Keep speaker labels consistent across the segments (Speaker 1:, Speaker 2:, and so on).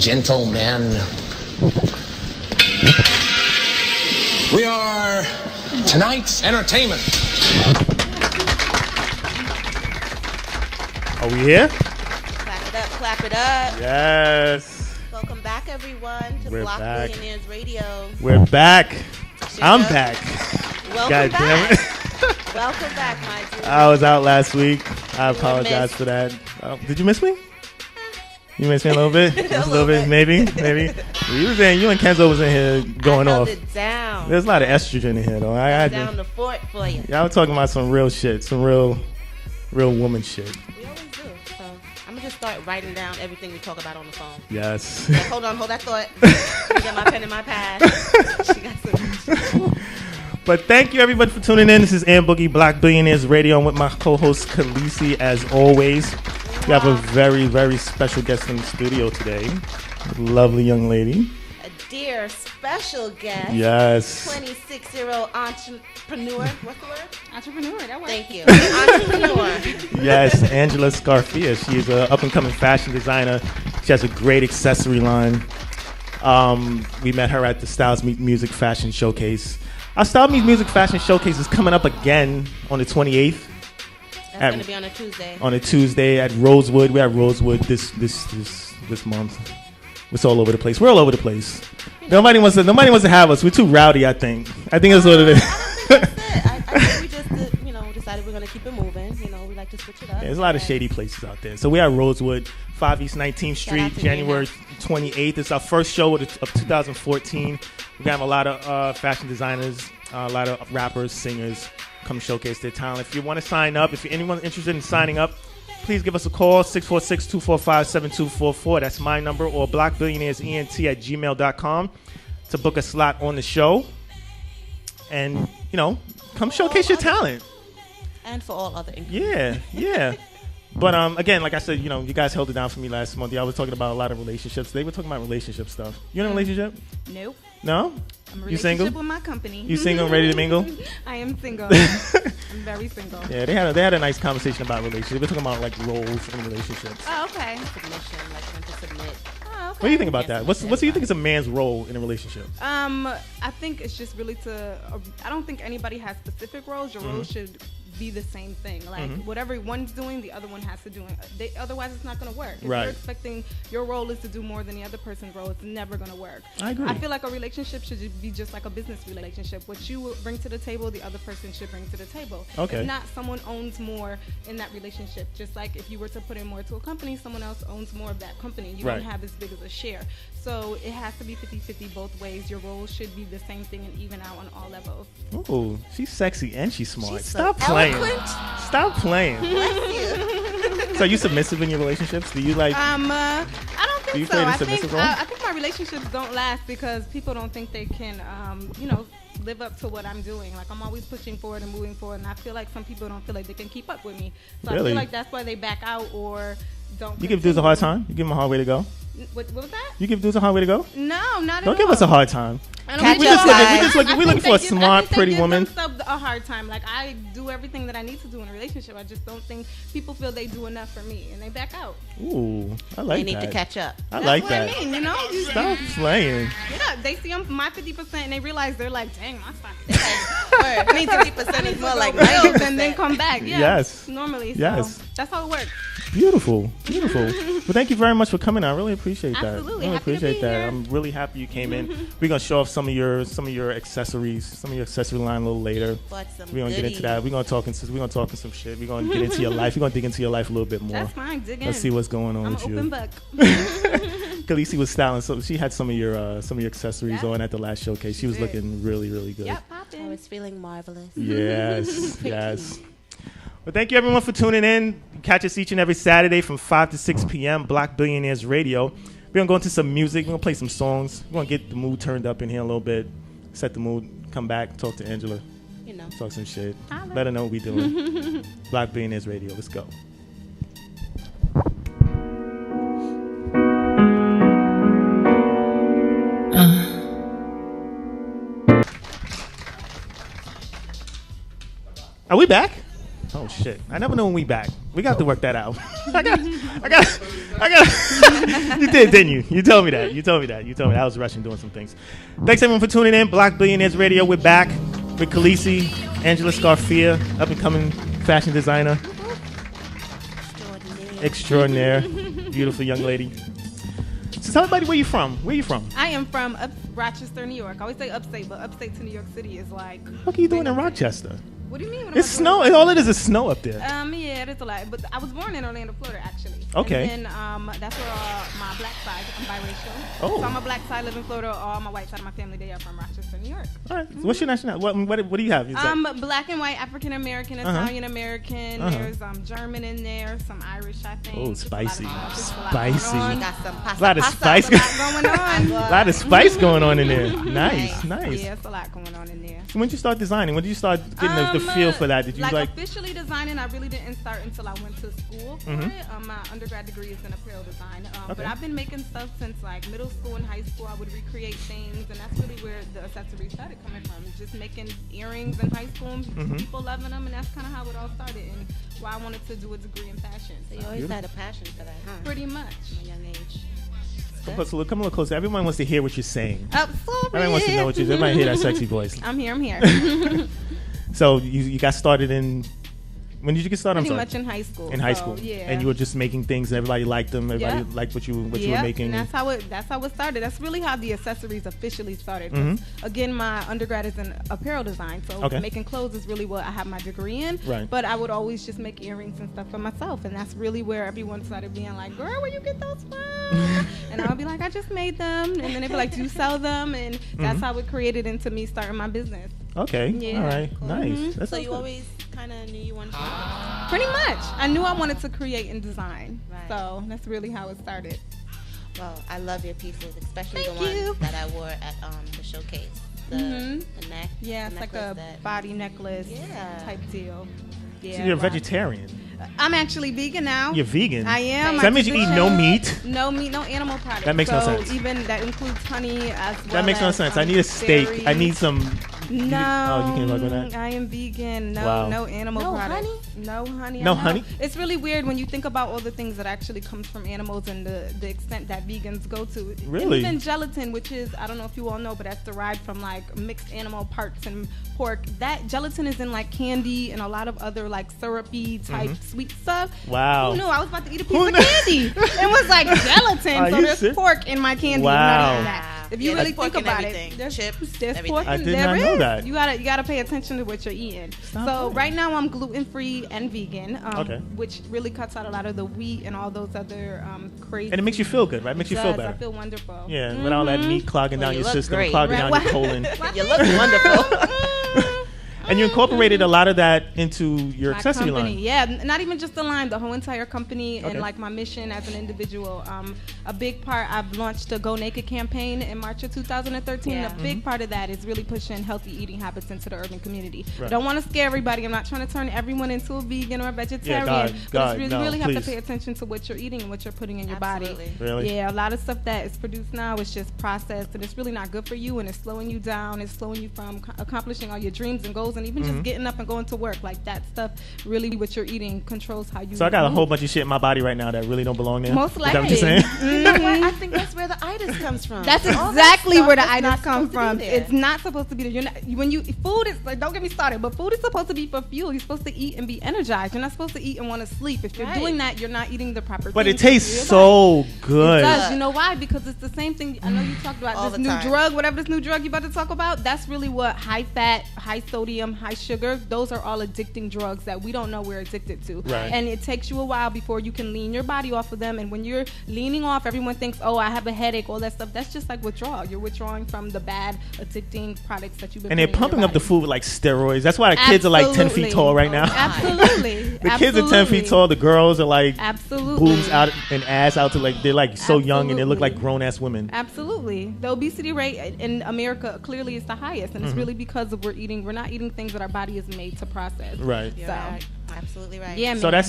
Speaker 1: gentlemen, we are tonight's entertainment.
Speaker 2: Are we here?
Speaker 3: Clap it up, clap it up.
Speaker 2: Yes.
Speaker 3: Welcome back, everyone, to Block Billionaires Radio.
Speaker 2: We're back. I'm back.
Speaker 3: Welcome
Speaker 2: God
Speaker 3: back.
Speaker 2: damn it.
Speaker 3: Welcome back, my dude.
Speaker 2: I was out last week. I apologize for that. Did you miss me? You missed me a little bit? Just a little bit, maybe. You and Kenzo was in here going off.
Speaker 3: It down.
Speaker 2: There's a lot of estrogen in here, though. I had
Speaker 3: down the fort for you.
Speaker 2: Y'all were talking about some real shit, some real woman shit.
Speaker 3: We always do. So I'm gonna just start writing down everything we talk about on the phone.
Speaker 2: Yes.
Speaker 3: Like, hold that thought. Let me get my pen and my pad. She got some.
Speaker 2: But thank you, everybody, for tuning in. This is Ann Boogie, Block Billionaires Radio. I'm with my co-host, Khaleesi, as always. We have a very, very special guest in the studio today. Lovely young lady.
Speaker 3: A dear special guest.
Speaker 2: Yes.
Speaker 3: 26-year-old entrepreneur. What's the word?
Speaker 4: Entrepreneur. That works.
Speaker 3: Thank you. Entrepreneur.
Speaker 2: Yes, Angela Scarfia. She is an up-and-coming fashion designer. She has a great accessory line. We met her at the Styles Meet Music Fashion Showcase. Our Styles Meet Music Fashion Showcase is coming up again on the 28th.
Speaker 3: That's going to be on a Tuesday.
Speaker 2: On a Tuesday at Rosewood. We're at Rosewood this month. It's all over the place. We're all over the place. Nobody wants to have us. We're too rowdy, I think. I think that's what it is.
Speaker 3: I don't think that's it. I think we just decided we're going to keep it moving. We like to switch it up.
Speaker 2: Yeah, there's a lot of shady places out there. So we're at Rosewood, 5 East 19th Street, January 28th. It's our first show of 2014. We're going to have a lot of fashion designers, a lot of rappers, singers come showcase their talent. If you want to sign up, if anyone's interested in signing up, please give us a call, 646-245-7244. That's my number, or blockbillionairesent@gmail.com to book a slot on the show. And, come showcase your talent.
Speaker 3: And for all other ingredients.
Speaker 2: Yeah. But again, like I said, you guys held it down for me last month. I was talking about a lot of relationships. They were talking about relationship stuff. You in a relationship?
Speaker 4: Nope.
Speaker 2: No?
Speaker 4: I'm in a
Speaker 2: You single?
Speaker 4: relationship with my company.
Speaker 2: You single, ready to mingle?
Speaker 4: I am single. I'm very single.
Speaker 2: Yeah, they had a nice conversation about relationships. We're talking about like roles in relationships.
Speaker 4: Oh, okay.
Speaker 3: Submission, like when to submit.
Speaker 4: Oh, okay.
Speaker 2: What do you think about that? What do you think is a man's role in a relationship?
Speaker 4: I think it's just really I don't think anybody has specific roles. Your roles should be the same thing. Like whatever one's doing, the other one has to do it. Otherwise, it's not going to work. If you're expecting your role is to do more than the other person's role, it's never going to work.
Speaker 2: I agree.
Speaker 4: I feel like a relationship should be just like a business relationship. What you bring to the table, the other person should bring to the table.
Speaker 2: Okay.
Speaker 4: If not, someone owns more in that relationship. Just like if you were to put in more to a company, someone else owns more of that company. You don't have as big as a share. So it has to be 50-50 both ways. Your roles should be the same thing and even out on all levels.
Speaker 2: Oh, she's sexy and she's smart.
Speaker 3: She's
Speaker 2: Stop
Speaker 3: so
Speaker 2: playing.
Speaker 3: eloquent.
Speaker 2: Stop playing. So are you submissive in your relationships? Do you like?
Speaker 4: I don't think so.
Speaker 2: I think
Speaker 4: my relationships don't last because people don't think they can, live up to what I'm doing. Like I'm always pushing forward and moving forward, and I feel like some people don't feel like they can keep up with me. So
Speaker 2: Really?
Speaker 4: I feel like that's why they back out or don't.
Speaker 2: You give dudes a hard time? You give them a hard way to go?
Speaker 4: What was that?
Speaker 2: You give dudes a hard way to go?
Speaker 4: No, not at all.
Speaker 2: Don't give us a hard time.
Speaker 3: Catch
Speaker 2: We
Speaker 3: up, guys.
Speaker 2: looking for a smart, pretty woman.
Speaker 4: A hard time. Like I do everything that I need to do in a relationship. I just don't think people feel they do enough for me, and they back out.
Speaker 2: Ooh, I like
Speaker 3: They need
Speaker 2: that.
Speaker 3: to catch up.
Speaker 2: I like that.
Speaker 4: That's what I mean,
Speaker 2: Stop playing.
Speaker 4: Yeah, they see my 50% and they realize they're like, dang, my stock.
Speaker 3: I mean, 50% is more like
Speaker 4: bills
Speaker 3: 90%.
Speaker 4: and then come back. Yeah,
Speaker 2: Yes.
Speaker 4: Normally.
Speaker 2: Yes.
Speaker 4: So that's how it works.
Speaker 2: Beautiful. Well, thank you very much for coming. I really appreciate that.
Speaker 4: Absolutely.
Speaker 2: I really
Speaker 4: Happy to
Speaker 2: appreciate
Speaker 4: be
Speaker 2: that.
Speaker 4: here.
Speaker 2: I'm really happy you came in. We're gonna show off some of your accessories, some of your accessory line a little later.
Speaker 3: But some
Speaker 2: We're gonna get into that. We're gonna talk in some shit. We're gonna get into your life. We're gonna dig into your life a little bit more.
Speaker 4: That's fine. Dig in.
Speaker 2: Let's see what's going on
Speaker 4: I'm
Speaker 2: with
Speaker 4: an
Speaker 2: you.
Speaker 4: open book.
Speaker 2: Khaleesi was styling, so she had some of your accessories on at the last showcase. She was looking really, really good.
Speaker 4: Yep,
Speaker 3: I
Speaker 4: poppin'.
Speaker 3: was feeling marvelous.
Speaker 2: Yes, yes. Well, thank you everyone for tuning in. Catch us each and every Saturday from 5 to 6 p.m. Block Billionaires Radio. We're going to go into some music. We're going to play some songs. We're going to get the mood turned up in here a little bit. Set the mood. Come back. Talk to Angela. Talk some shit. Let her know what we're doing. Block Billionaires Radio. Let's go. Are we back? Oh, Oh shit! I never know when we back. We got to work that out. I got. You did, didn't you? You told me that. I was rushing doing some things. Thanks everyone for tuning in. Block Billionaires Radio. We're back with Khaleesi, Angela Scarfia, up and coming fashion designer, extraordinaire, beautiful young lady. So tell everybody where you from. Where you from?
Speaker 4: I am from Rochester, New York. I always say upstate, but upstate to New York City is like.
Speaker 2: What are you doing in Rochester?
Speaker 4: What do you mean?
Speaker 2: It's snow. All it is snow up there.
Speaker 4: Yeah, it's a lot. But I was born in Orlando, Florida, actually.
Speaker 2: Okay.
Speaker 4: And that's where my black side. I'm biracial.
Speaker 2: Oh.
Speaker 4: So I'm a black side, live in Florida. All my white side of my family, they are from Rochester, New York.
Speaker 2: All right. So what's your nationality? What do you have?
Speaker 4: I'm black and white, African American, Italian American. There's German in there, some Irish, I think.
Speaker 2: Oh, spicy.
Speaker 3: Spicy. Got some pasta.
Speaker 2: A lot of spice
Speaker 4: going on.
Speaker 2: A lot of spice going on in there. Nice.
Speaker 4: Yeah, it's a lot going on in there.
Speaker 2: So when did you start designing? When did you start getting the feel for that? Did you like
Speaker 4: officially designing? I really didn't start until I went to school for it. My undergrad degree is in apparel design. But I've been making stuff since like middle school and high school. I would recreate things, and that's really where the accessories started coming from. Just making earrings in high school, people loving them, and that's kind of how it all started, and why I wanted to do a degree in fashion.
Speaker 3: So you always had a passion for that, huh?
Speaker 4: Pretty much.
Speaker 3: From a young age.
Speaker 2: Come a little closer. Everyone wants to hear what you're saying.
Speaker 4: Absolutely.
Speaker 2: Everyone wants to know what you're saying. Everybody hear that sexy voice.
Speaker 4: I'm here.
Speaker 2: So you got started in. When did you get started?
Speaker 4: Pretty much in high school.
Speaker 2: In high school,
Speaker 4: yeah.
Speaker 2: And you were just making things, and everybody liked them. Everybody liked what you were making.
Speaker 4: And that's how it started. That's really how the accessories officially started. Again, my undergrad is in apparel design, so making clothes is really what I have my degree in.
Speaker 2: Right.
Speaker 4: But I would always just make earrings and stuff for myself, and that's really where everyone started being like, "Girl, where you get those from?" And I would be like, "I just made them," and then they'd be like, "Do you sell them?" And that's how it created into me starting my business.
Speaker 2: Okay.
Speaker 4: Yeah.
Speaker 2: All right. Cool. Nice.
Speaker 3: So you always kind of knew you wanted to.
Speaker 4: Pretty much. I knew I wanted to create and design.
Speaker 3: Right.
Speaker 4: So that's really how it started.
Speaker 3: Well, I love your pieces, especially
Speaker 4: Thank
Speaker 3: the
Speaker 4: you.
Speaker 3: ones that I wore at the showcase. The neck.
Speaker 4: Yeah, it's like a body necklace type deal. Yeah.
Speaker 2: So you're a vegetarian.
Speaker 4: I'm actually vegan now.
Speaker 2: You're vegan?
Speaker 4: I am.
Speaker 2: So that means you eat no meat?
Speaker 4: No meat, no animal products.
Speaker 2: That makes no sense.
Speaker 4: Even that includes honey as well.
Speaker 2: That makes no sense. I need a steak.
Speaker 4: Berries.
Speaker 2: I need some.
Speaker 4: No.
Speaker 2: You can't work with that?
Speaker 4: I am vegan. No,
Speaker 2: wow.
Speaker 4: No animal products.
Speaker 3: Honey?
Speaker 4: No honey?
Speaker 2: No honey?
Speaker 4: It's really weird when you think about all the things that actually comes from animals and the extent that vegans go to.
Speaker 2: Really?
Speaker 4: And even gelatin, which is, I don't know if you all know, but that's derived from like mixed animal parts and pork. That gelatin is in like candy and a lot of other like syrupy type sweet stuff.
Speaker 2: Wow.
Speaker 4: Who knew? I was about to eat a piece of candy. It was like gelatin. So there's pork in my candy.
Speaker 2: Wow.
Speaker 4: Not even that. If you really think about it, there's
Speaker 3: chips,
Speaker 4: there's
Speaker 3: everything.
Speaker 4: pork.
Speaker 2: I did not know that.
Speaker 4: You gotta pay attention to what you're eating. So right now I'm gluten free and vegan, which really cuts out a lot of the wheat and all those other crazy.
Speaker 2: And it makes you feel good, right? It makes you feel better.
Speaker 4: I feel wonderful.
Speaker 2: Yeah, with all that meat clogging down your system, clogging down your colon.
Speaker 3: You look wonderful.
Speaker 2: And you incorporated a lot of that into your accessory line.
Speaker 4: Yeah, not even just the line, the whole entire company and like my mission as an individual. A big part, I've launched a Go Naked campaign in March of 2013. Yeah. A big part of that is really pushing healthy eating habits into the urban community. Right. I don't want to scare everybody. I'm not trying to turn everyone into a vegan or a vegetarian.
Speaker 2: Yeah, God,
Speaker 4: but you really have to pay attention to what you're eating and what you're putting in your body.
Speaker 2: Really?
Speaker 4: Yeah, a lot of stuff that is produced now is just processed and it's really not good for you and it's slowing you down. It's slowing you from accomplishing all your dreams and goals and even just getting up and going to work. Like that stuff, really what you're eating controls how you
Speaker 2: So I got a whole bunch of shit in my body right now that really don't belong there.
Speaker 4: Most likely.
Speaker 2: Is that what you're saying?
Speaker 3: I think that's where the itis comes from.
Speaker 4: That's exactly where the itis comes from. It's not supposed to be there. You're not, when you food is like, don't get me started, but food is supposed to be for fuel. You're supposed to eat and be energized. You're not supposed to eat and want to sleep. If you're doing that, you're not eating the proper
Speaker 2: But
Speaker 4: things.
Speaker 2: it tastes so good.
Speaker 4: It does. You know why? Because it's the same thing. I know you talked about this new drug, whatever this new drug you're about to talk about. That's really what high fat, high sodium, high sugar, those are all addicting drugs that we don't know we're addicted to.
Speaker 2: Right.
Speaker 4: And it takes you a while before you can lean your body off of them. And when you're leaning off, everyone thinks, oh, I have a headache, all that stuff. That's just like withdrawal. You're withdrawing from the bad, addicting products that you've been.
Speaker 2: And they're pumping up the food with like steroids. That's why the kids are like 10 feet tall right now.
Speaker 4: Absolutely.
Speaker 2: The kids are 10 feet tall. The girls are like boobs out and ass out to like, they're like so young and they look like grown ass women.
Speaker 4: Absolutely. The obesity rate in America clearly is the highest. And it's really because of we're not eating things that our body is made to process.
Speaker 2: Right.
Speaker 3: So Absolutely right.
Speaker 4: Yeah,
Speaker 2: so
Speaker 4: man.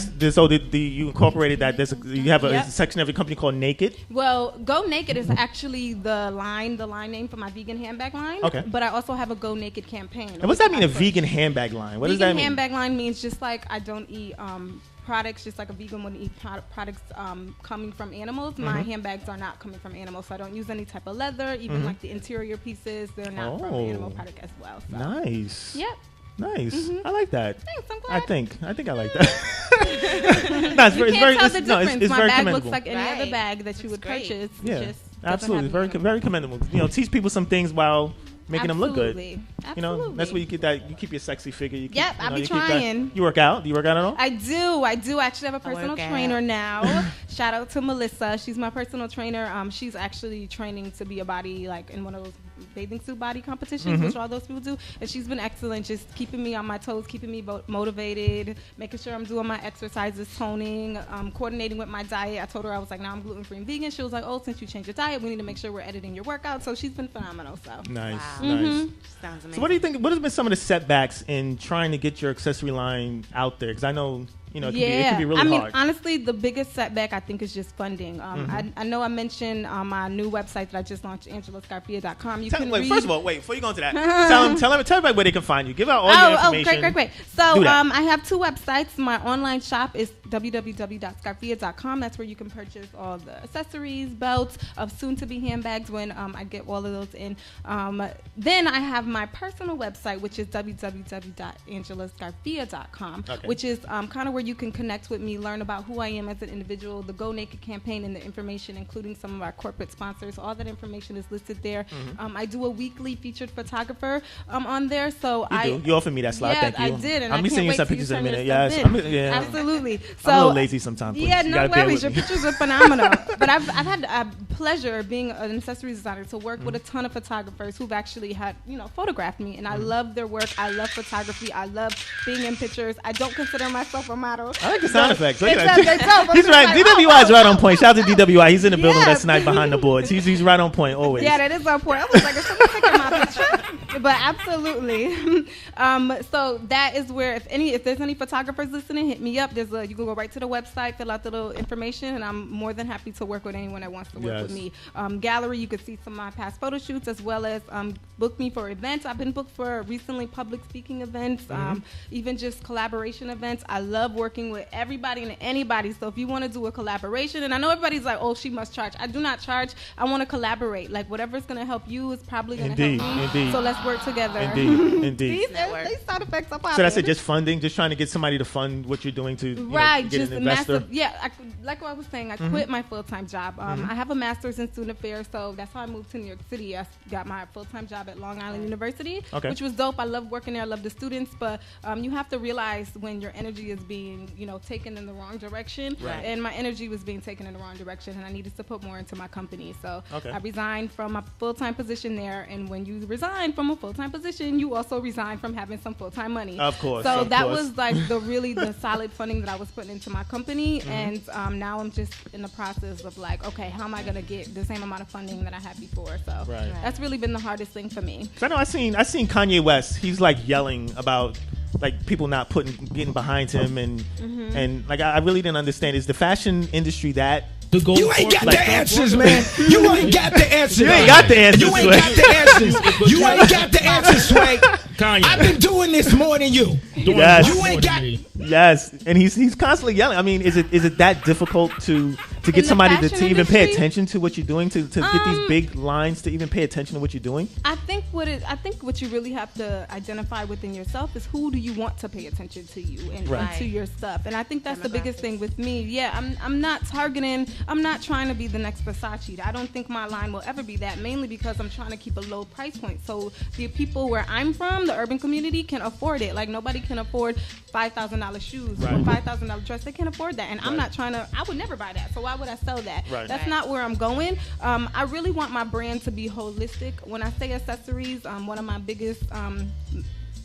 Speaker 2: You incorporated that. You have a section of your company called Naked.
Speaker 4: Well, Go Naked is actually the line name for my vegan handbag line.
Speaker 2: Okay.
Speaker 4: But I also have a Go Naked campaign.
Speaker 2: And what's that mean, a vegan handbag line? What does that mean?
Speaker 4: Vegan handbag line means just like I don't eat products, just like a vegan wouldn't eat products coming from animals. My handbags are not coming from animals, so I don't use any type of leather. Even like the interior pieces, they're not from animal product as well. So.
Speaker 2: Nice.
Speaker 4: Yep.
Speaker 2: Nice. I like that.
Speaker 4: Thanks. I'm glad.
Speaker 2: I think I like that. No, it's
Speaker 4: you
Speaker 2: very,
Speaker 4: can't tell
Speaker 2: it's,
Speaker 4: the
Speaker 2: no,
Speaker 4: difference.
Speaker 2: it's
Speaker 4: My
Speaker 2: very
Speaker 4: bag
Speaker 2: commendable.
Speaker 4: looks like any
Speaker 3: Right.
Speaker 4: other bag that you would
Speaker 3: great.
Speaker 4: purchase.
Speaker 2: Yeah,
Speaker 4: It just
Speaker 2: absolutely.
Speaker 4: doesn't have
Speaker 2: Very commendable. Teach people some things while making them look good.
Speaker 4: Absolutely.
Speaker 2: That's where you get that. You keep your sexy figure. You keep,
Speaker 4: Yep, I be
Speaker 2: you keep that-
Speaker 4: trying.
Speaker 2: You work out? Do you work out at all?
Speaker 4: I do actually have a personal
Speaker 3: work out.
Speaker 4: trainer now. Shout out to Melissa. She's my personal trainer. She's actually training to be a body, like in one of those bathing suit body competitions, which all those people do. And she's been excellent, just keeping me on my toes, keeping me motivated, making sure I'm doing my exercises, toning, coordinating with my diet. I told her, I was like, now I'm gluten-free and vegan. She was like, oh, since you changed your diet, we need to make sure we're editing your workout. So she's been phenomenal. So
Speaker 2: Nice.
Speaker 3: Wow.
Speaker 2: Nice.
Speaker 3: Sounds amazing.
Speaker 2: So what do you think? What has been some of the setbacks in trying to get your accessory line out there? Because I know it can be really hard.
Speaker 4: Honestly, the biggest setback I think is just funding. I know I mentioned my new website that I just launched, AngelaScarfia.com.
Speaker 2: First of all, before you go into that, tell everybody where they can find you. Give out all your information.
Speaker 4: Great. So I have two websites. My online shop is www.scarfia.com. That's where you can purchase all the accessories, belts, soon-to-be handbags when I get all of those in. Then I have my personal website, which is www.angelascarfia.com, which is kind of where you can connect with me, learn about who I am as an individual, the Go Naked campaign, and the information, including some of our corporate sponsors. All that information is listed there. I do a weekly featured photographer on there. So
Speaker 2: you offered me that slot.
Speaker 4: Yeah,
Speaker 2: Thank you.
Speaker 4: I did, and
Speaker 2: I'll be sending you some pictures in a minute. Yes,
Speaker 4: absolutely. So
Speaker 2: I'm a little lazy sometimes.
Speaker 4: Yeah, no worries. Your pictures are phenomenal. But I've had a pleasure being an accessories designer to work with a ton of photographers who've actually had photographed me, and I love their work. I love photography. I love being in pictures. I don't consider myself a model.
Speaker 2: I like the sound effects.
Speaker 4: He's right.
Speaker 2: DWI is right on point. Shout out to DWI. He's in the building that night behind the boards. He's right on point always.
Speaker 4: Yeah, that is on point. I was like, is someone taking my picture? But absolutely. So that is where if there's any photographers listening, hit me up. You can go right to the website, fill out the little information, and I'm more than happy to work with anyone that wants to work with me. Gallery, you can see some of my past photo shoots, as well as book me for events. I've been booked for recently public speaking events, even just collaboration events. I love working with everybody and anybody. So if you want to do a collaboration, and I know everybody's like, oh, she must charge. I do not charge. I want to collaborate. Like whatever's going to help you is probably going to help me.
Speaker 2: Indeed.
Speaker 4: So let's work together.
Speaker 2: Indeed.
Speaker 4: These sound effects are popping.
Speaker 2: So that's it. Just funding. Just trying to get somebody to fund what you're doing to get
Speaker 4: just
Speaker 2: an investor.
Speaker 4: massive. Yeah, like what I was saying, I quit my full-time job. I have a master's in student affairs, so that's how I moved to New York City. I got my full-time job at Long Island University, which was dope. I love working there. I love the students, but you have to realize when your energy is being, taken in the wrong direction.
Speaker 2: Right.
Speaker 4: And my energy was being taken in the wrong direction, and I needed to put more into my company. So I resigned from my full-time position there. And when you resign from a full-time position, you also resign from having some full-time money.
Speaker 2: Of course.
Speaker 4: So that was like the solid funding that I was putting into my company. And now I'm just in the process of like, okay, how am I going to get the same amount of funding that I had before? So that's really been the hardest thing for me.
Speaker 2: So I know I seen Kanye West. He's like yelling about like people not getting behind him and like I really didn't understand. Is the fashion industry that?
Speaker 5: You ain't got the answers, man. You ain't got the answers.
Speaker 2: You ain't got the answers.
Speaker 5: You ain't got the answers. You ain't got the answers, Sway. I've been doing this more than you.
Speaker 2: Yes.
Speaker 5: You ain't got.
Speaker 2: Yes, and he's constantly yelling. I mean, is it that difficult to get somebody to even pay attention to what you're doing, to get these big lines to even pay attention to what you're doing?
Speaker 4: I think what you really have to identify within yourself is who do you want to pay attention to you and to your stuff. And I think that's the biggest thing with me. Yeah, I'm not targeting. I'm not trying to be the next Versace. I don't think my line will ever be that, mainly because I'm trying to keep a low price point. So the people where I'm from, the urban community, can afford it. Like nobody can afford $5,000 shoes or $5,000 dress. They can't afford that. And I'm not trying to, I would never buy that. So why would I sell that? That's not where I'm going. I really want my brand to be holistic. When I say accessories, one of my biggest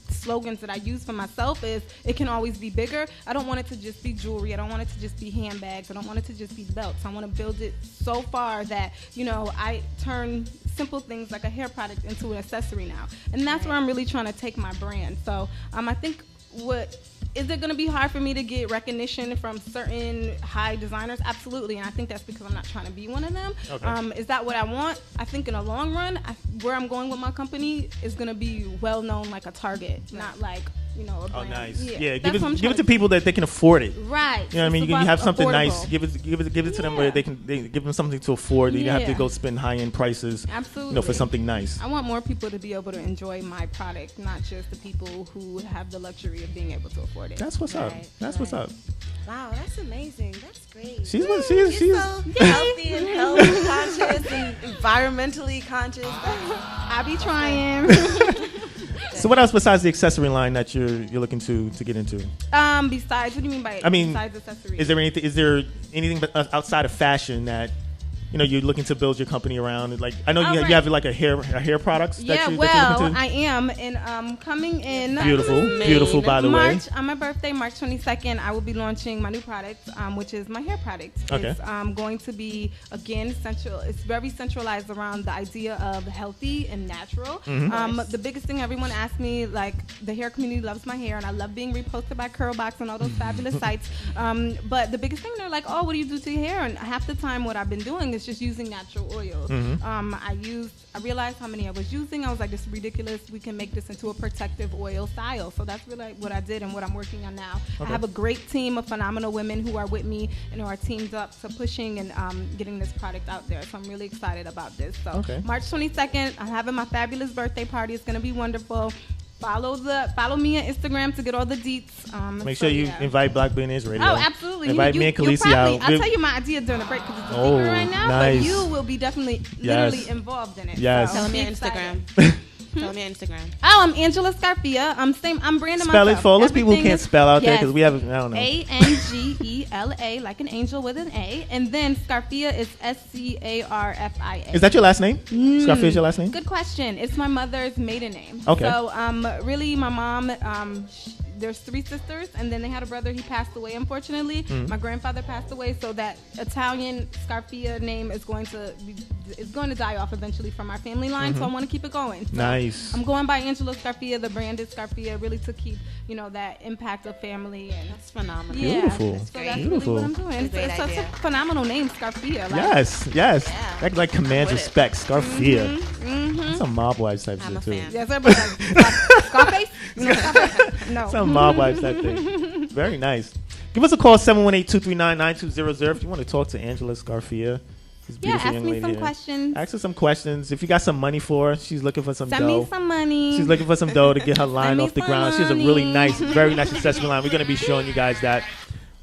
Speaker 4: slogans that I use for myself is it can always be bigger. I don't want it to just be jewelry. I don't want it to just be handbags. I don't want it to just be belts. I want to build it so far that, I turn simple things like a hair product into an accessory now. And that's where I'm really trying to take my brand. So I think what Is it going to be hard for me to get recognition from certain high designers? Absolutely, and I think that's because I'm not trying to be one of them. Okay. Is that what I want? I think in the long run, where I'm going with my company is going to be well known like a Target, not like, you know, a brand.
Speaker 2: Oh, nice.
Speaker 4: Yeah,
Speaker 2: give it to people that they can afford it.
Speaker 4: Right.
Speaker 2: You know what I mean? You have something
Speaker 4: affordable.
Speaker 2: nice. Give it to them where they give them something to afford. You don't have to go spend high end prices.
Speaker 4: Absolutely.
Speaker 2: You know, for something nice.
Speaker 4: I want more people to be able to enjoy my product, not just the people who have the luxury of being able to afford it.
Speaker 2: That's what's up. That's what's up.
Speaker 3: Wow, that's amazing. That's great.
Speaker 2: She's
Speaker 3: so healthy and health conscious and environmentally conscious.
Speaker 4: I be trying.
Speaker 2: So what else besides the accessory line that you're looking to get into?
Speaker 4: Besides, what do you mean by besides accessories? Is there anything
Speaker 2: outside of fashion that you're looking to build your company around? Like, I know you have like a hair products.
Speaker 4: Yeah,
Speaker 2: that you're looking to?
Speaker 4: I am, and coming in
Speaker 2: beautiful by the
Speaker 4: March,
Speaker 2: way.
Speaker 4: On my birthday, March 22nd, I will be launching my new product, which is my hair product.
Speaker 2: Okay.
Speaker 4: It's going to be again central. It's very centralized around the idea of healthy and natural.
Speaker 2: Mm-hmm.
Speaker 4: The biggest thing everyone asks me, like the hair community loves my hair, and I love being reposted by Curlbox and all those fabulous sites. But the biggest thing, they're like, oh, what do you do to your hair? And half the time, what I've been doing is just using natural oils. I realized how many I was using. I was like, this is ridiculous. We can make this into a protective oil style. So that's really what I did and what I'm working on now. Okay. I have a great team of phenomenal women who are with me and who are teamed up to pushing and getting this product out there. So I'm really excited about this. So March 22nd, I'm having my fabulous birthday party. It's going to be wonderful. Follow me on Instagram to get all the deets.
Speaker 2: Make sure you invite Block Billionaires Radio.
Speaker 4: Oh, absolutely.
Speaker 2: Invite me and Khaleesi out.
Speaker 4: I'll tell you my idea during the break because it's a secret right now.
Speaker 2: Nice.
Speaker 4: But you will be definitely literally involved in it.
Speaker 2: Yes.
Speaker 4: So
Speaker 3: tell me on Instagram. Tell me on Instagram.
Speaker 4: Oh, I'm Angela Scarfia. I'm branding myself.
Speaker 2: Spell it for all those people who can't spell out there because we haven't. I don't know.
Speaker 4: Angela, like an angel with an A, and then Scarfia is Scarfia.
Speaker 2: Is that your last name? Scarfia is your last name?
Speaker 4: Good question. It's my mother's maiden name.
Speaker 2: Okay.
Speaker 4: So, really, my mom. There's 3 sisters, and then they had a brother. He passed away, unfortunately. My grandfather passed away, so that Italian Scarfia name is going to die off eventually from our family line. So I want to keep it going. So
Speaker 2: nice.
Speaker 4: I'm going by Angela Scarfia. The brand is Scarfia, really to keep that impact of family. And
Speaker 3: that's phenomenal.
Speaker 4: Yeah,
Speaker 2: beautiful.
Speaker 4: So that's really what I'm doing. It's such a phenomenal name, Scarfia.
Speaker 2: Yes. Yeah. That like commands respect. Scarfia. Some mob wives type shit too.
Speaker 4: Yes, everybody's like Scarface. No.
Speaker 2: Some mob wives type thing. Very nice. Give us a call 718-239-9200 if you want to talk to Angela Scarfia.
Speaker 4: Ask me some questions.
Speaker 2: Ask her some questions. If you got some money for her, she's looking for some dough.
Speaker 4: Send me some money.
Speaker 2: She's looking for some dough to get her line off the ground. She has a really nice, very nice accessory line. We're going to be showing you guys that.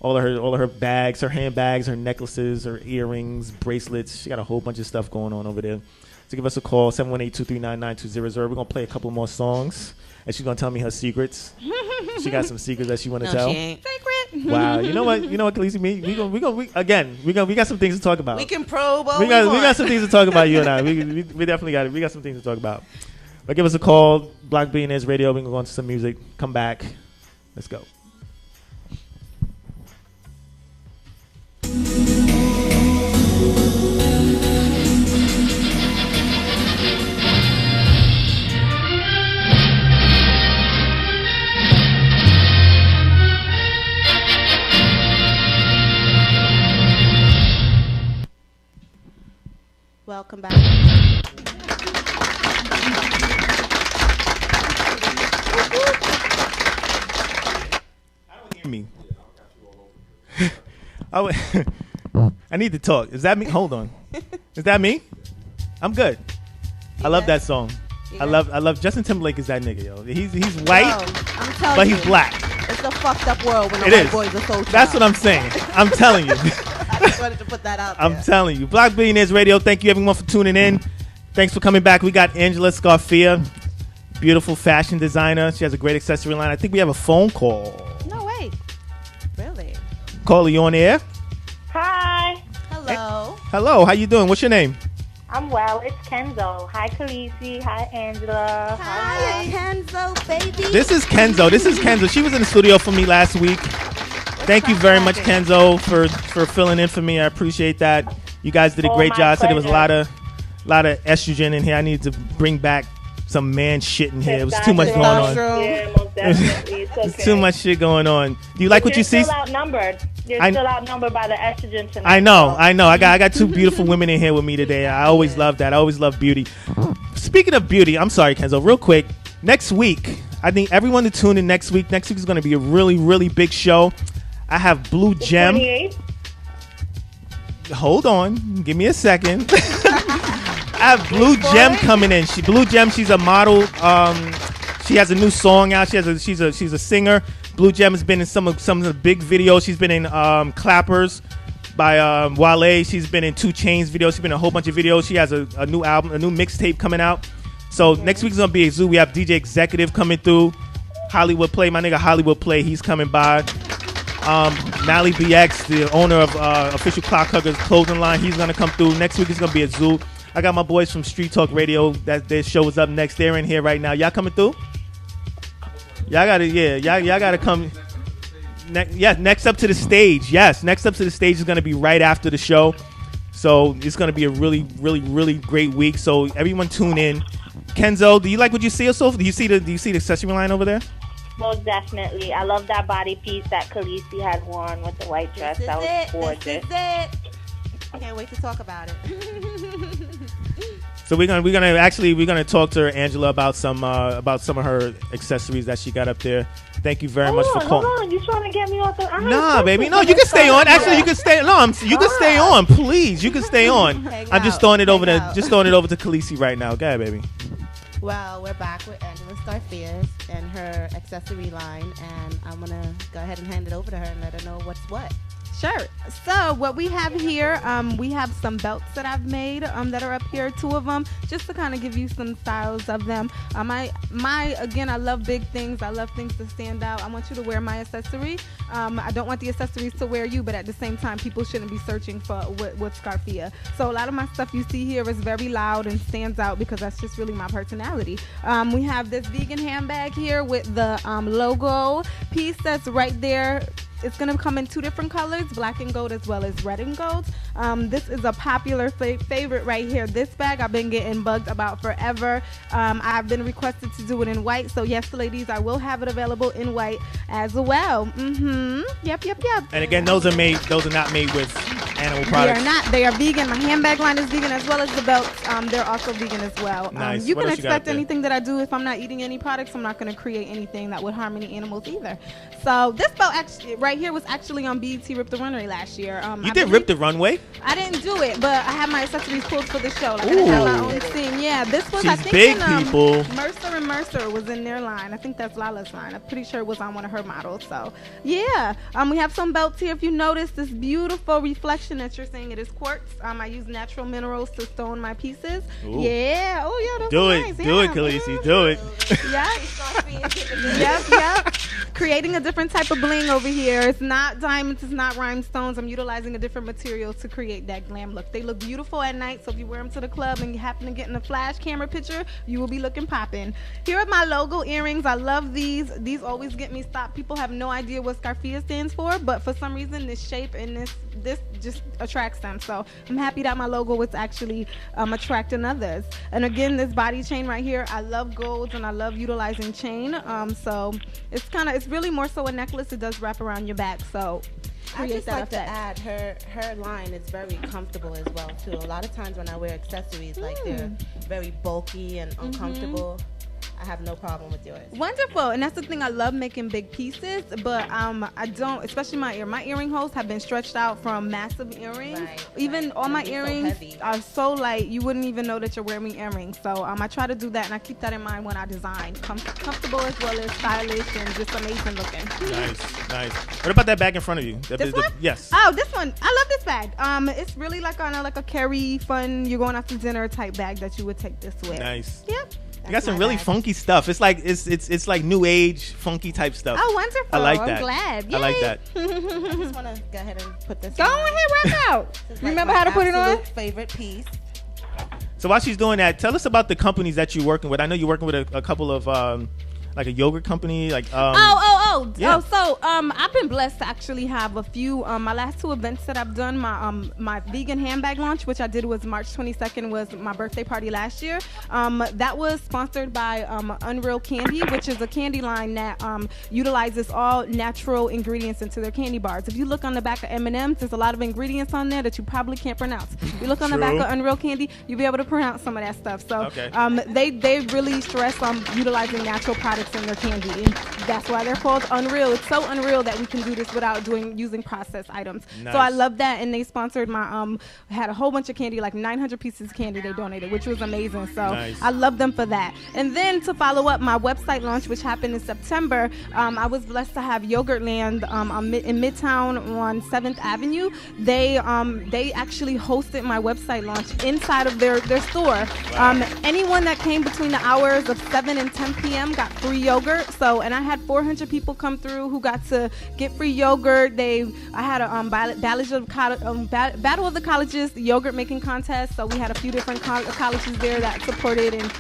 Speaker 2: All of her bags, her handbags, her necklaces, her earrings, bracelets. She got a whole bunch of stuff going on over there. So give us a call, 718-239-9200. We're going to play a couple more songs. And she's going to tell me her secrets. She got some secrets that she want to tell.
Speaker 3: She ain't.
Speaker 4: Secret.
Speaker 2: Wow. You know what, Khaleesi? We got some things to talk about.
Speaker 3: We can probe all
Speaker 2: we got some things to talk about, you and I. We definitely got it. We got some things to talk about. But give us a call, Block Billionaires Radio. We're going to go into some music. Come back. Let's go.
Speaker 3: Welcome back.
Speaker 2: Me. I need to talk. Is that me? Hold on. Is that me? I'm good. I love that song. I love Justin Timberlake is that nigga, yo. He's white, but he's black.
Speaker 3: It's a fucked up world when the white boys are so
Speaker 2: That's what I'm saying. I'm telling you.
Speaker 3: I just wanted to put that out there.
Speaker 2: I'm telling you. Block Billionaires Radio. Thank you everyone for tuning in. Thanks for coming back. We got Angela Scarfia, beautiful fashion designer. She has a great accessory line. I think we have a phone call.
Speaker 3: No way. Really?
Speaker 2: Call, you on the air?
Speaker 6: Hi.
Speaker 3: Hello.
Speaker 2: Hey. Hello. How you doing? What's your name?
Speaker 6: I'm well. It's Kenzo. Hi, Khaleesi. Hi, Angela.
Speaker 3: Hi, Kenzo, baby.
Speaker 2: This is Kenzo. She was in the studio for me last week. Thank you very much, Kenzo, for filling in for me. I appreciate that. You guys did a great job. I said there was a lot of estrogen in here. I need to bring back some man shit in here. It was too much going on.
Speaker 6: Yeah, most definitely. It's okay.
Speaker 2: too much shit going on. Do you like what you see?
Speaker 6: You're still outnumbered. You're still outnumbered by the estrogen tonight.
Speaker 2: I know. I got two beautiful women in here with me today. I always love that. I always love beauty. Speaking of beauty, I'm sorry, Kenzo, real quick. Next week, I think everyone to tune in next week. Next week is going to be a really, really big show. I have Blue Gem.
Speaker 6: 28th?
Speaker 2: Hold on. Give me a second. I have Blue Gem coming in. Blue Gem, she's a model. She has a new song out. She's a singer. Blue Gem has been in some of the big videos. She's been in Clappers by Wale. She's been in 2 Chainz videos. She's been in a whole bunch of videos. She has a new album, a new mixtape coming out. So next week's gonna be a zoo. We have DJ Executive coming through. Hollywood Play, my nigga Hollywood Play, he's coming by. Mally BX, the owner of Official Clock Huggers clothing line, he's gonna come through. Next week is gonna be a zoo. I got my boys from Street Talk Radio. That their show is up next. They're in here right now. Y'all coming through? Y'all gotta come. Next up to the stage. Yes, next up to the stage is gonna be right after the show. So it's gonna be a really, really, really great week. So everyone tune in. Kenzo, do you like what you see? Do you see the accessory line over there?
Speaker 6: Most definitely. I love that body piece that Khaleesi had worn with the white dress. That was gorgeous.
Speaker 3: This is it. I can't wait to talk about it.
Speaker 2: So we're gonna talk to Angela about some of her accessories that she got up there. Thank you very much for calling.
Speaker 6: Hold on, you trying to get me off the?
Speaker 2: Nah, baby, no, you can stay on. Actually, you can stay. No, you can stay on, please. You can stay on. I'm just throwing it over to Khaleesi right now. Go ahead, baby.
Speaker 3: Well, we're back with Angela Scarfia and her accessory line, and I'm gonna go ahead and hand it over to her and let her know what's what.
Speaker 4: Sure. So what we have here, we have some belts that I've made that are up here, 2 of them, just to kind of give you some styles of them. Again, I love big things. I love things to stand out. I want you to wear my accessory. I don't want the accessories to wear you, but at the same time, people shouldn't be searching for what's Scarfia. So a lot of my stuff you see here is very loud and stands out because that's just really my personality. We have this vegan handbag here with the logo piece that's right there. It's going to come in 2 different colors, black and gold as well as red and gold. This is a popular favorite right here. This bag I've been getting bugged about forever. I've been requested to do it in white. So yes, ladies, I will have it available in white as well. Yep.
Speaker 2: And again, those are not made with animal products.
Speaker 4: They are not. They are vegan. My handbag line is vegan as well as the belts. They're also vegan as well.
Speaker 2: Nice.
Speaker 4: You can expect anything that I do. If I'm not eating any products, I'm not going to create anything that would harm any animals either. So this belt actually right here was actually on BET Rip the Runway last year.
Speaker 2: You did Rip the Runway?
Speaker 4: I didn't do it, but I have my accessories pulled for the show. Like I have my own thing. Yeah, this was,
Speaker 2: she's
Speaker 4: I think,
Speaker 2: big, people.
Speaker 4: Mercer was in their line. I think that's Lala's line. I'm pretty sure it was on one of her models. So, yeah. We have some belts here. If you notice this beautiful reflection that you're saying, it is quartz. I use natural minerals to stone my pieces.
Speaker 2: Ooh.
Speaker 4: Yeah. Oh, yeah. That's
Speaker 2: do
Speaker 4: nice.
Speaker 2: it. Do it, Khaleesi. Do it.
Speaker 4: Yep. Creating a different type of bling over here. It's not diamonds, it's not rhinestones. I'm utilizing a different material to create that glam look. They look beautiful at night, so if you wear them to the club and you happen to get in a flash camera picture, you will be looking popping. Here are my logo earrings. I love these. These always get me stopped. People have no idea what Scarfia stands for, but for some reason this shape and this just attracts them. So I'm happy that my logo is actually attracting others. And again, this body chain right here, I love golds and I love utilizing chain. So it's really more so a necklace. It does wrap around your back. So
Speaker 3: I just like to add her line is very comfortable as well too. A lot of times when I wear accessories, like they're very bulky and uncomfortable. I have no problem with yours.
Speaker 4: Wonderful. And that's the thing. I love making big pieces, but I don't, especially my earring holes have been stretched out from massive earrings. Even all my earrings are so light, you wouldn't even know that you're wearing earrings. So I try to do that, and I keep that in mind when I design. Comfortable as well as stylish and just amazing looking.
Speaker 2: Nice. What about that bag in front of you?
Speaker 4: This one?
Speaker 2: Yes.
Speaker 4: Oh, this one. I love this bag. It's really like on a carry, fun, you're going out to dinner type bag that you would take this with.
Speaker 2: Nice.
Speaker 4: Yep.
Speaker 2: You got some really funky stuff. It's like it's like new age funky type stuff.
Speaker 4: Oh, wonderful!
Speaker 2: I like that.
Speaker 4: I'm glad. Yay.
Speaker 2: I like that.
Speaker 3: I just want to go ahead and put this.
Speaker 4: Go ahead, rock out. Remember how to put it on?
Speaker 3: Favorite piece.
Speaker 2: So while she's doing that, tell us about the companies that you're working with. I know you're working with a couple of like a yogurt company, like
Speaker 4: I've been blessed to actually have a few. My last 2 events that I've done, my vegan handbag launch, which I did was March 22nd, was my birthday party last year. That was sponsored by Unreal Candy, which is a candy line that utilizes all natural ingredients into their candy bars. If you look on the back of M&M's, there's a lot of ingredients on there that you probably can't pronounce. If you look on the back of Unreal Candy, you'll be able to pronounce some of that stuff. So they really stress on utilizing natural products in their candy, and that's why they're called Unreal. It's so unreal that we can do this without using processed items. Nice. So I love that, and they sponsored my had a whole bunch of candy, like 900 pieces of candy they donated, which was amazing. So I love them for that. And then to follow up my website launch, which happened in September, I was blessed to have Yogurtland in Midtown on 7th Avenue. They actually hosted my website launch inside of their store. Anyone that came between the hours of 7 and 10 p.m. got free yogurt. So, and I had 400 people come through who got to get free yogurt. I had a Battle of the Colleges yogurt making contest. So we had a few different colleges there that supported and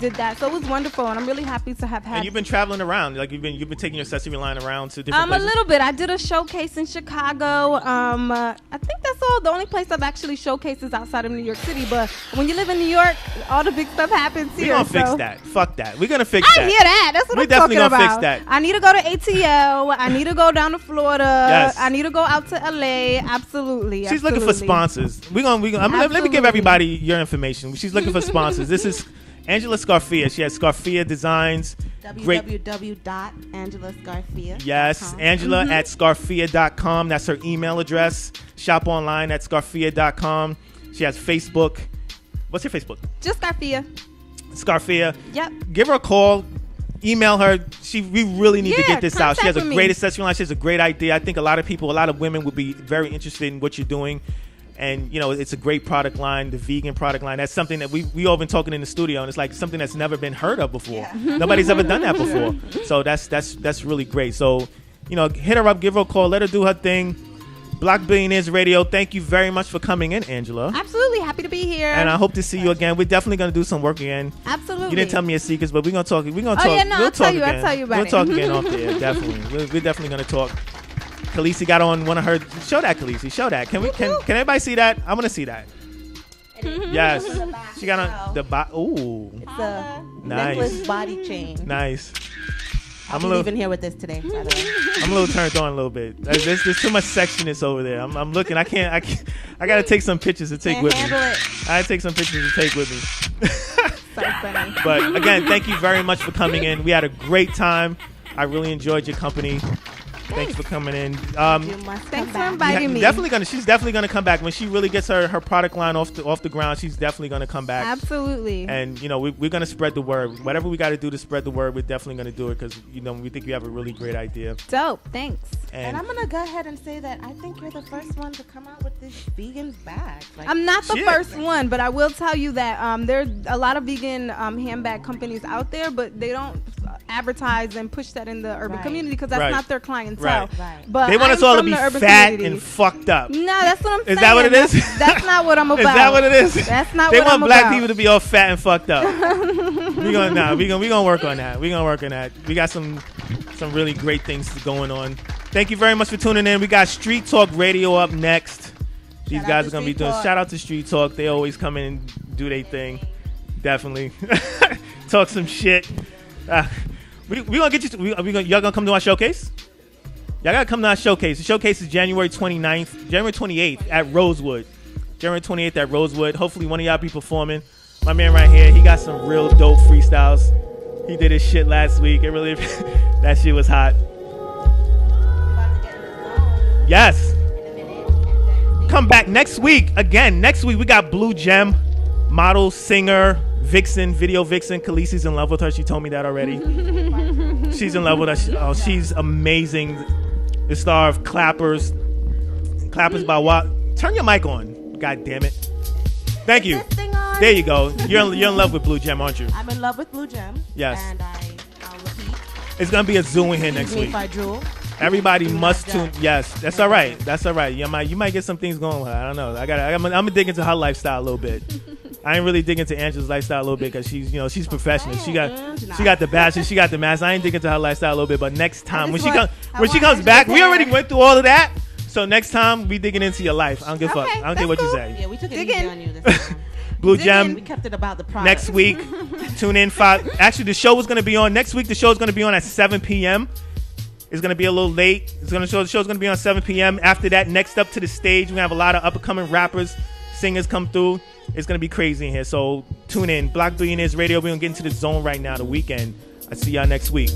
Speaker 4: did that. So it was wonderful, and I'm really happy to have had.
Speaker 2: And you've been traveling around, like you've been taking your accessory line around to different places.
Speaker 4: A little bit. I did a showcase in Chicago. I think that's all. The only place I've actually showcased is outside of New York City. But when you live in New York, all the big stuff happens here.
Speaker 2: We're gonna fix that. Fuck that. We're gonna fix that.
Speaker 4: I hear that. That's what I'm talking about.
Speaker 2: We're definitely gonna fix that.
Speaker 4: I need to go to ATL. I need to go down to Florida. Yes. I need to go out to LA. Absolutely.
Speaker 2: She's looking for sponsors. Let me give everybody your information. She's looking for sponsors. This is Angela Scarfia. She has Scarfia Designs.
Speaker 3: www.angelascarfia.com.
Speaker 2: Yes, Angela at scarfia.com. That's her email address. Shop online at scarfia.com. She has Facebook. What's your Facebook?
Speaker 4: Just Scarfia.
Speaker 2: Scarfia.
Speaker 4: Yep.
Speaker 2: Give her a call. Email her. We really need to get this out. She has a great accessory line. She has a great idea. I think a lot of women would be very interested in what you're doing. And, it's a great product line, the vegan product line. That's something that we all been talking in the studio, and it's like something that's never been heard of before. Yeah. Nobody's ever done that before. So that's really great. So, hit her up, give her a call, let her do her thing. Block Billionaires Radio, thank you very much for coming in, Angela.
Speaker 4: Absolutely. Happy to be here.
Speaker 2: And I hope to see you again. We're definitely going to do some work again.
Speaker 4: Absolutely.
Speaker 2: You didn't tell me your secrets, but we're going to talk.
Speaker 4: Yeah, no, I'll tell you about it.
Speaker 2: We'll talk again off there, definitely. We're definitely going to talk. Khaleesi got on one of her. Show that, Khaleesi. Show that. Can everybody see that? I want to see that. Yes. She got on the
Speaker 3: Ooh. It's a necklace body chain.
Speaker 2: Nice.
Speaker 3: I'm leaving here with this today, by the way.
Speaker 2: I'm a little turned on a little bit. There's too much sexiness over there. I'm looking. I gotta take some pictures to take with me. I gotta take some pictures to take with me.
Speaker 4: So funny.
Speaker 2: But again, thank you very much for coming in. We had a great time. I really enjoyed your company. Thanks for coming in.
Speaker 4: Thanks for inviting me.
Speaker 2: She's definitely gonna come back when she really gets her product line off the ground. She's definitely gonna come back.
Speaker 4: Absolutely.
Speaker 2: And we're gonna spread the word. Whatever we got to do to spread the word, we're definitely gonna do it because we think you have a really great idea.
Speaker 4: Dope. Thanks.
Speaker 3: And I'm gonna go ahead and say that I think you're the first one to come out with this vegan bag.
Speaker 4: I'm not the first one, but I will tell you that there's a lot of vegan handbag companies out there, but they don't advertise and push that in the urban community because that's not their clientele. Right.
Speaker 2: But they want us all to be fat and fucked up.
Speaker 4: No, that's what I'm saying.
Speaker 2: Is that what it is?
Speaker 4: That's not what I'm about.
Speaker 2: Is that what it is?
Speaker 4: That's not
Speaker 2: what
Speaker 4: I'm about.
Speaker 2: They want black people to be all fat and fucked up. We're gonna work on that. We're gonna work on that. We got some really great things going on. Thank you very much for tuning in. We got Street Talk Radio up next. These guys are gonna be doing. Shout out to Street Talk. They always come in and do their thing. Definitely talk some shit. We gonna get you. Y'all gonna come to our showcase? Y'all gotta come to our showcase. The showcase is January 28th at Rosewood. January 28th at Rosewood. Hopefully one of y'all be performing. My man right here, he got some real dope freestyles. He did his shit last week. It really, that shit was hot. Yes. Come back next week. Again, next week we got Blue Gem, model, singer, vixen, video vixen. Khaleesi's in love with her. She told me that already. She's in love with us. Oh, she's amazing. The star of Clappers. Clappers by what? Turn your mic on. God damn it. Thank you. There you go. You're in love with Blue Gem, aren't you?
Speaker 3: I'm in love with Blue Gem.
Speaker 2: Yes.
Speaker 3: And I'll repeat.
Speaker 2: It's going to be a zoo in here next week. Everybody must tune. Yes, that's all right. That's all right. You might get some things going with her. I don't know. I'm going to dig into her lifestyle a little bit. I ain't really dig into Angela's lifestyle a little bit because she's, you know, she's professional. She got the bachelor, she got the mask. I ain't dig into her lifestyle a little bit, but next time when she comes back, we already went through all of that. So next time we digging into your life. I don't give a fuck. I don't care what you say.
Speaker 3: Yeah, we took it easy on you this time.
Speaker 2: Blue Gem.
Speaker 3: We kept it about the product.
Speaker 2: Next week, tune in 5. Actually, the show was going to be on next week. The show is going to be on at 7 p.m. It's going to be a little late. The show's going to be on 7 p.m. After that, next up to the stage, we have a lot of up-and-coming rappers, singers come through. It's going to be crazy in here. So tune in. Block Billionaires Radio. We're going to get into the zone right now, the weekend. I see y'all next week.